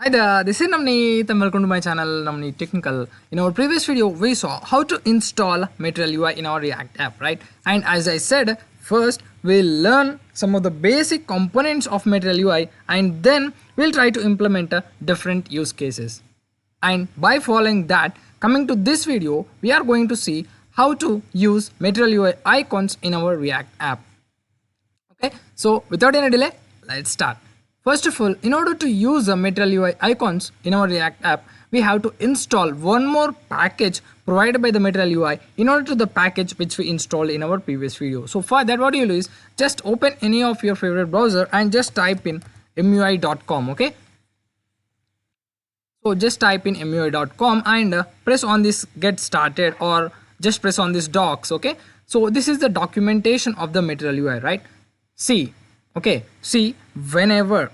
Hi there, this is Navneet and welcome to my channel Navneet Technical. In our previous video, we saw how to install Material UI in our React app, right? And as I said, first we'll learn some of the basic components of Material UI and then we'll try to implement different use cases. And by following that, coming to this video, we are going to see how to use Material UI icons in our React app. Okay, so without any delay, let's start. First of all, in order to use the Material UI icons in our React app, we have to install one more package provided by the Material UI in order to the package which we installed in our previous video. So for that, what you do is just open any of your favorite browser and just type in mui.com. Okay, so just type in mui.com and press on this get started or just press on this docs. Okay, so this is the documentation of the Material UI, right? See, okay, see, whenever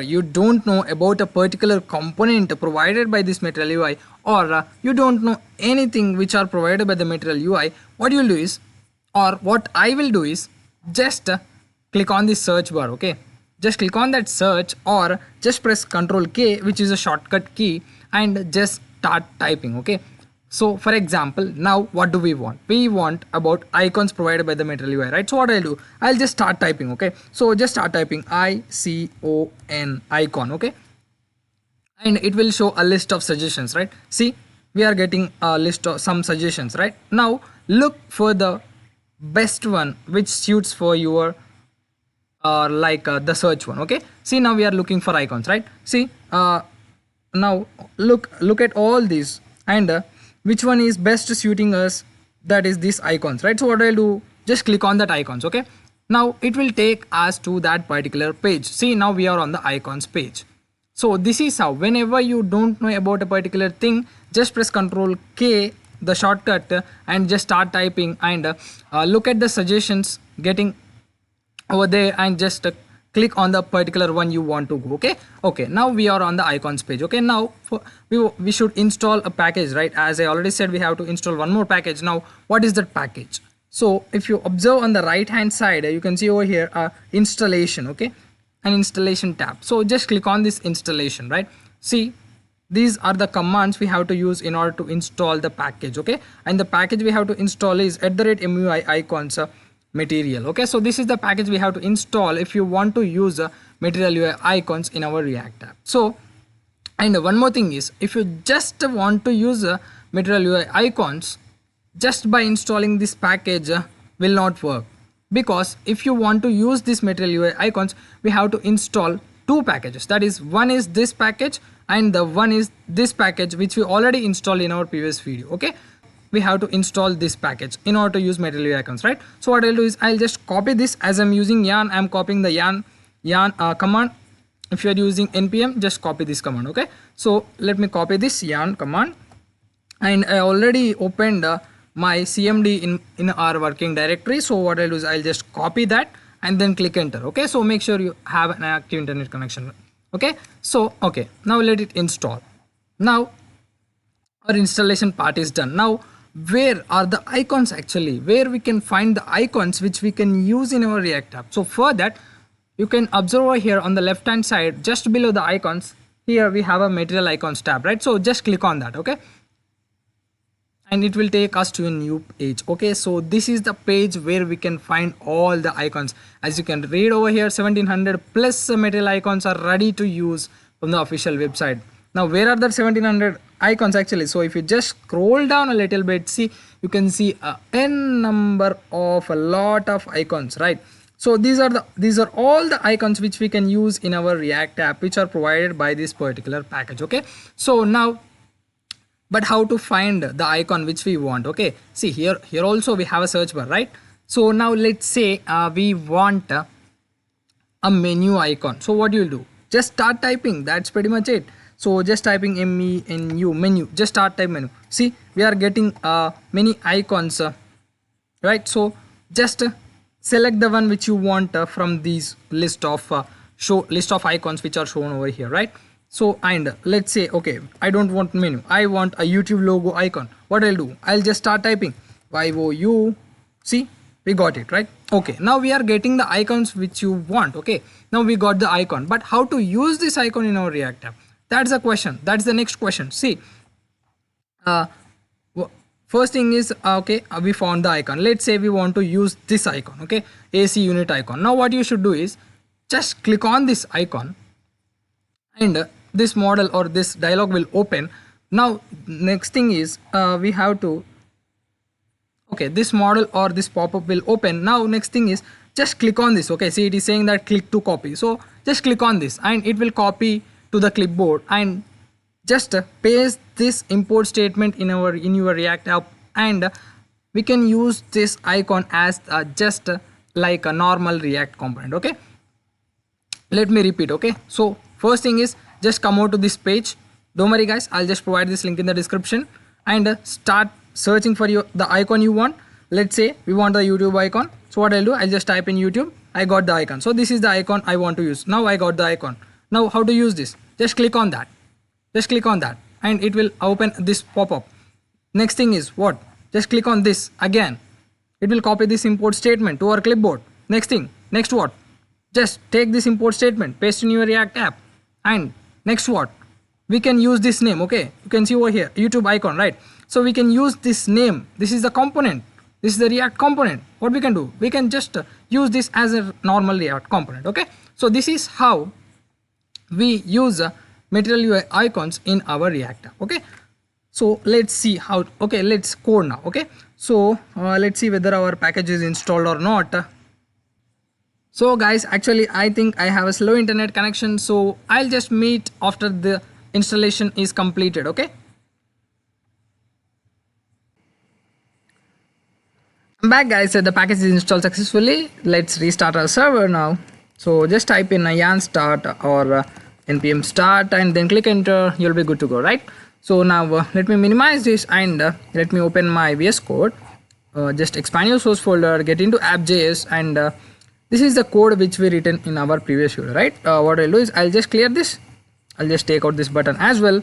you don't know about a particular component provided by this Material UI or you don't know anything which are provided by the Material UI, what you'll do is, or what I will do is, just click on the search bar. Okay, just click on that search or just press Ctrl K, which is a shortcut key, and just start typing. Okay, so for example, now what do we want? We want about icons provided by the Material UI, right? So what I'll do, I'll just start typing. Okay, so just start typing icon icon. Okay, and it will show a list of suggestions, right? See, we are getting a list of some suggestions, right? Now look for the best one which suits for your the search one. Okay, see, now we are looking for icons, right? See, now look at all these and which one is best suiting us, that is these icons, right? So what I'll do, just click on that icons. Okay, now it will take us to that particular page. See, now we are on the icons page. So this is how, whenever you don't know about a particular thing, just press Ctrl K, the shortcut, and just start typing and look at the suggestions getting over there and just click on the particular one you want to go. Okay, now we are on the icons page. Okay, now we should install a package, right? As I already said, we have to install one more package. Now what is that package? So if you observe on the right hand side, you can see over here installation. Okay, an installation tab. So just click on this installation, right? See, these are the commands we have to use in order to install the package. Okay, and the package we have to install is @MUI icons material. Okay, so this is the package we have to install if you want to use Material UI icons in our React app. So, and one more thing is, if you just want to use Material UI icons, just by installing this package will not work, because if you want to use this Material UI icons, we have to install two packages. That is, one is this package and the one is this package which we already installed in our previous video. Okay, we have to install this package in order to use Material UI icons, right? So what I'll do is, I'll just copy this. As I'm using yarn, I'm copying the yarn command. If you are using npm, just copy this command. Okay, so let me copy this yarn command, and I already opened my cmd in our working directory. So what I'll do is, I'll just copy that and then click enter. Okay, so make sure you have an active internet connection. Okay, so okay, now let it install. Now our installation part is done. Now where are the icons actually, where we can find the icons which we can use in our React app? So for that, you can observe over here on the left hand side, just below the icons, here we have a material icons tab, right? So just click on that. Okay, and it will take us to a new page. Okay, so this is the page where we can find all the icons. As you can read over here, 1700 plus material icons are ready to use from the official website. Now where are the 1700 icons actually? So if you just scroll down a little bit, see, you can see a n number of a lot of icons, right? So these are all the icons which we can use in our React app, which are provided by this particular package. Okay, so now, but how to find the icon which we want? Okay, see, here also we have a search bar, right? So now let's say we want a menu icon. So what you'll do, just start typing. That's pretty much it. So just typing menu, just start type menu. See, we are getting many icons, right? So just select the one which you want from these list of icons which are shown over here, right? So, and let's say, okay, I don't want menu, I want a YouTube logo icon. What I'll do, I'll just start typing YOU. See, we got it, right? Okay, now we are getting the icons which you want. Okay, now we got the icon, but how to use this icon in our React app? That's the question. That's the next question. See, uh, first thing is okay, we found the icon. Let's say we want to use this icon, okay, AC unit icon. Now what you should do is just click on this icon, and this model or this dialog will open. Now next thing is we have to, okay, this model or this pop-up will open. Now next thing is just click on this. Okay, see, it is saying that click to copy, so just click on this and it will copy to the clipboard, and just paste this import statement in your React app, and we can use this icon as just like a normal React component. Okay, let me repeat. Okay, so first thing is just come out to this page. Don't worry guys, I'll just provide this link in the description, and start searching for the icon you want. Let's say we want the YouTube icon, so what I'll do, I'll just type in YouTube. I got the icon, so this is the icon I want to use. Now I got the icon. Now how to use this? Just click on that, just click on that, and it will open this pop-up. Next thing is what? Just click on this again, it will copy this import statement to our clipboard. Next thing, next what? Just take this import statement, paste in your React app, and next what? We can use this name. Okay, you can see over here YouTube icon, right? So we can use this name. This is the component, this is the React component. What we can do, we can just use this as a normal React component. Okay, so this is how we use Material UI icons in our React app. Okay, so let's see how. Okay, let's code now. Okay, so let's see whether our package is installed or not. So guys, actually I think I have a slow internet connection, so I'll just meet after the installation is completed. Okay, I'm back guys. The package is installed successfully. Let's restart our server now. So just type in yarn start or npm start and then click enter. You'll be good to go, right? So now let me minimize this, and let me open my VS Code. Just expand your source folder, get into app.js, and this is the code which we written in our previous video, right? What I'll do is I'll just clear this. I'll just take out this button as well.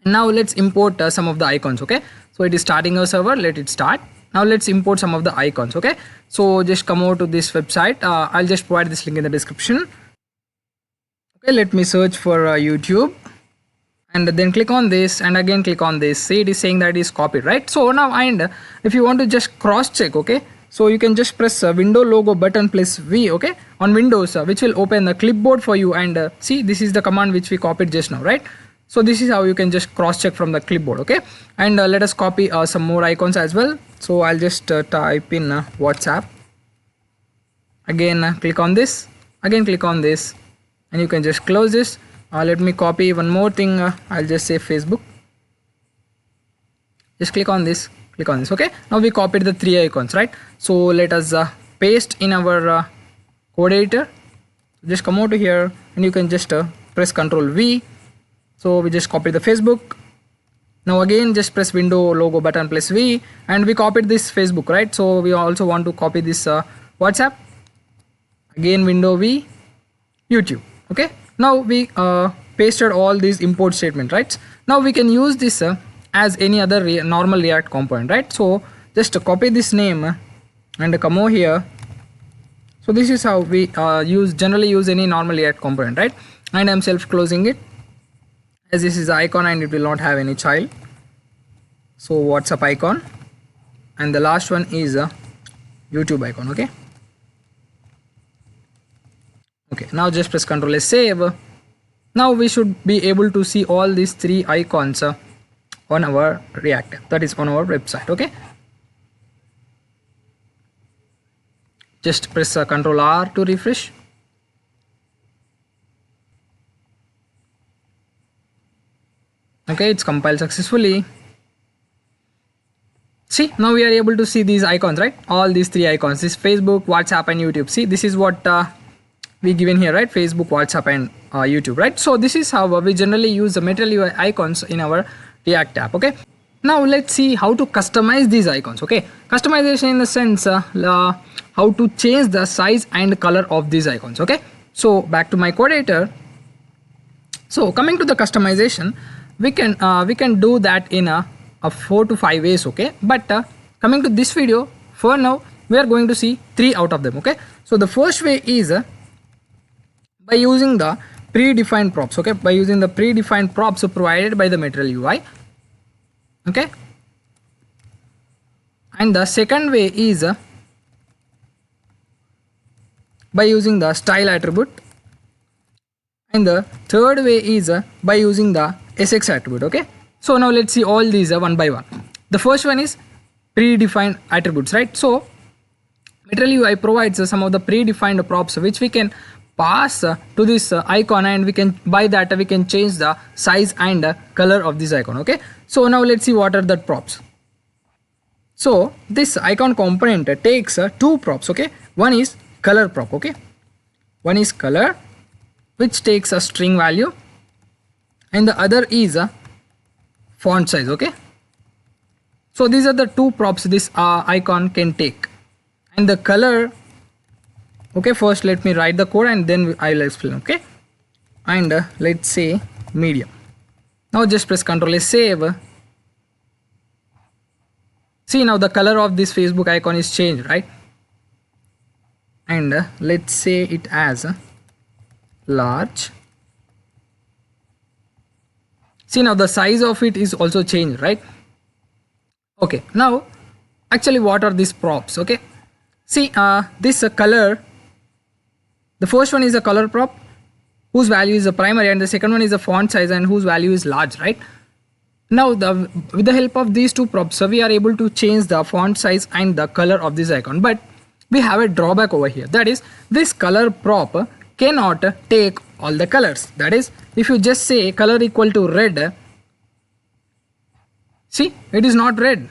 Now let's import some of the icons. Okay, so it is starting our server. Let it start. Now let's import some of the icons. Okay, so just come over to this website. I'll just provide this link in the description. Okay, let me search for YouTube, and then click on this, and again click on this. See, it is saying that it is copied, right? So now, and if you want to just cross check, okay, so you can just press window logo button plus V, okay, on Windows, which will open the clipboard for you, and see, this is the command which we copied just now, right? So this is how you can just cross check from the clipboard. Okay, and let us copy some more icons as well. So I'll just type in WhatsApp, again click on this, again click on this, and you can just close this. Let me copy one more thing. I'll just say Facebook, just click on this, click on this. Okay, now we copied the 3 icons, right? So let us paste in our code editor. Just come over to here, and you can just press Ctrl V. So we just copy the Facebook. Now again just press window logo button plus V, and we copied this Facebook, right? So we also want to copy this WhatsApp. Again window V, YouTube. Okay, now we pasted all these import statement, right? Now we can use this as any other normal React component, right? So just copy this name and come over here. So this is how we generally use any normal React component, right? And I'm self closing it, as this is the icon and it will not have any child. So WhatsApp icon, and the last one is a YouTube icon. Okay, okay, now just press Ctrl S, save. Now we should be able to see all these 3 icons on our React app, that is on our website. Okay, just press Ctrl R to refresh. Okay, it's compiled successfully. See, now we are able to see these icons, right? All these 3 icons, this Facebook, WhatsApp and YouTube. See, this is what we given here, right? Facebook, WhatsApp and YouTube, right? So this is how we generally use the Material UI icons in our React app. Okay, now let's see how to customize these icons. Okay, customization in the sense how to change the size and color of these icons. Okay, so back to my code editor. So coming to the customization, we can do that in a 4 to 5 ways. Okay, but coming to this video, for now we are going to see 3 out of them. Okay, so the first way is by using the predefined props. Okay, by using the predefined props provided by the Material UI. Okay, and the second way is by using the style attribute, and the third way is by using the SX attribute. Okay, so now let's see all these one by one. The first one is predefined attributes, right? So Material UI provides some of the predefined props which we can pass to this icon, and we can, by that we can change the size and color of this icon. Okay, so now let's see what are the props. So this icon component takes 2 props. Okay, one is color prop. Okay, one is color, which takes a string value, and the other is a font size. Okay, so these are the 2 props this icon can take. And the color, okay, first let me write the code and then I will explain. Okay, and let's say medium. Now just press Ctrl S, save. See, now the color of this Facebook icon is changed, right? And let's say it as large. See, now the size of it is also changed, right? Okay, now actually what are these props? Okay, see, this color, the first one is a color prop whose value is a primary, and the second one is a font size and whose value is large, right? Now with the help of these 2 props, we are able to change the font size and the color of this icon. But we have a drawback over here, that is this color prop cannot take all the colors. That is, if you just say color equal to red, see, it is not red.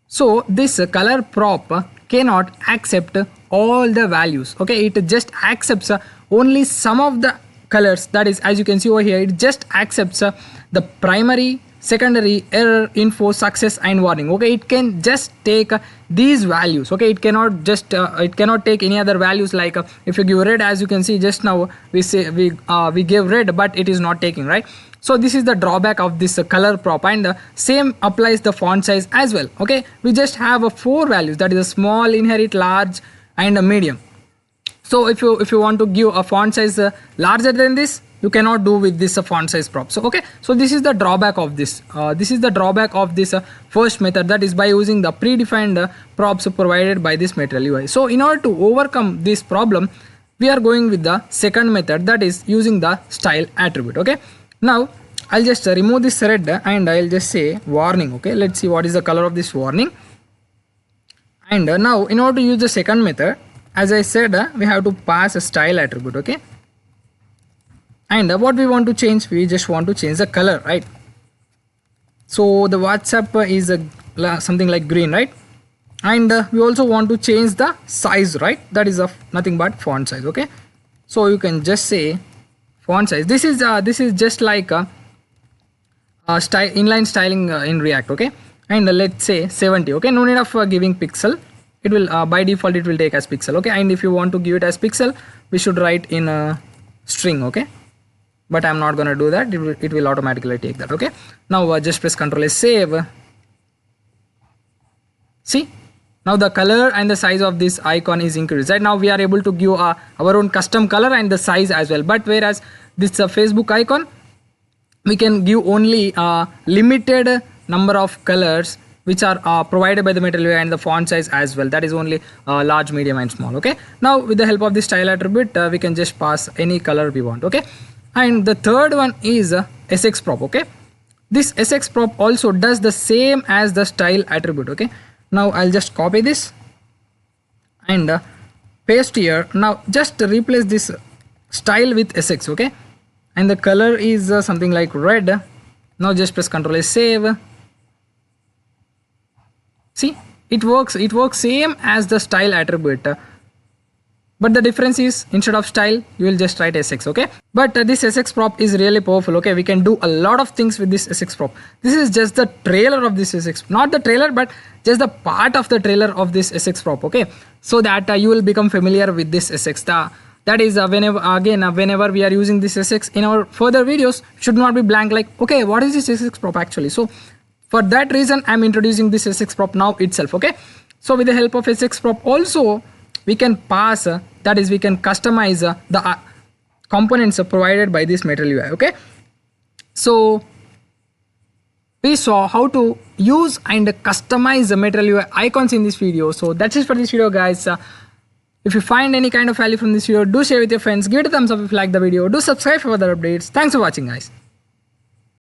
So this color prop cannot accept all the values. Okay, it just accepts only some of the colors. That is, as you can see over here, it just accepts the primary, secondary, error, info, success and warning. Okay, it can just take these values. Okay, it cannot just it cannot take any other values, like if you give red, as you can see just now we say we gave red, but it is not taking, right? So this is the drawback of this color prop, and same applies the font size as well. Okay, we just have 4 values, that is a small, inherit, large and a medium. So if you want to give a font size larger than this, you cannot do with this font size prop. So okay, so this is the drawback of this. This is the drawback of this first method, that is by using the predefined props provided by this Material UI. So in order to overcome this problem, we are going with the second method, that is using the style attribute. Okay, now I'll just remove this red and I'll just say warning. Okay, let's see what is the color of this warning. And now in order to use the second method, as I said, we have to pass a style attribute. Okay, and what we want to change, we just want to change the color, right? So the WhatsApp is something like green, right? And we also want to change the size, right? That is of nothing but font size. Okay, so you can just say font size. This is just like inline styling in React. Okay, and let's say 70. Okay, no need of giving pixel. It will by default it will take as pixel. Okay, and if you want to give it as pixel, we should write in a string. Okay, but I'm not gonna do that. It will automatically take that. Okay, now just press Ctrl S, save. See, now the color and the size of this icon is increased. Right now we are able to give our own custom color and the size as well. But whereas this Facebook icon, we can give only a limited number of colors which are provided by the Material UI, and the font size as well. That is only large, medium and small. Okay, now with the help of the style attribute, we can just pass any color we want. Okay, and the third one is SX prop. Okay, this SX prop also does the same as the style attribute. Okay, now I'll just copy this and paste here. Now just replace this style with SX. Okay, and the color is something like red. Now just press Ctrl S, save. See, it works same as the style attribute, but the difference is instead of style you will just write SX. Okay, but this SX prop is really powerful. Okay, we can do a lot of things with this SX prop. This is just the trailer of this SX, not the trailer but just the part of the trailer of this SX prop. Okay, so that you will become familiar with this SX. That is whenever we are using this SX in our further videos, it should not be blank like, okay, what is this SX prop actually? So for that reason I'm introducing this SX prop now itself. Okay, So with the help of SX prop also we can pass, that is we can customize the components provided by this Material UI. Okay, so we saw how to use and customize the Material UI icons in this video. So that's it for this video, guys. If you find any kind of value from this video, do share with your friends, give it a thumbs up if you like the video, do subscribe for further updates. Thanks for watching, guys.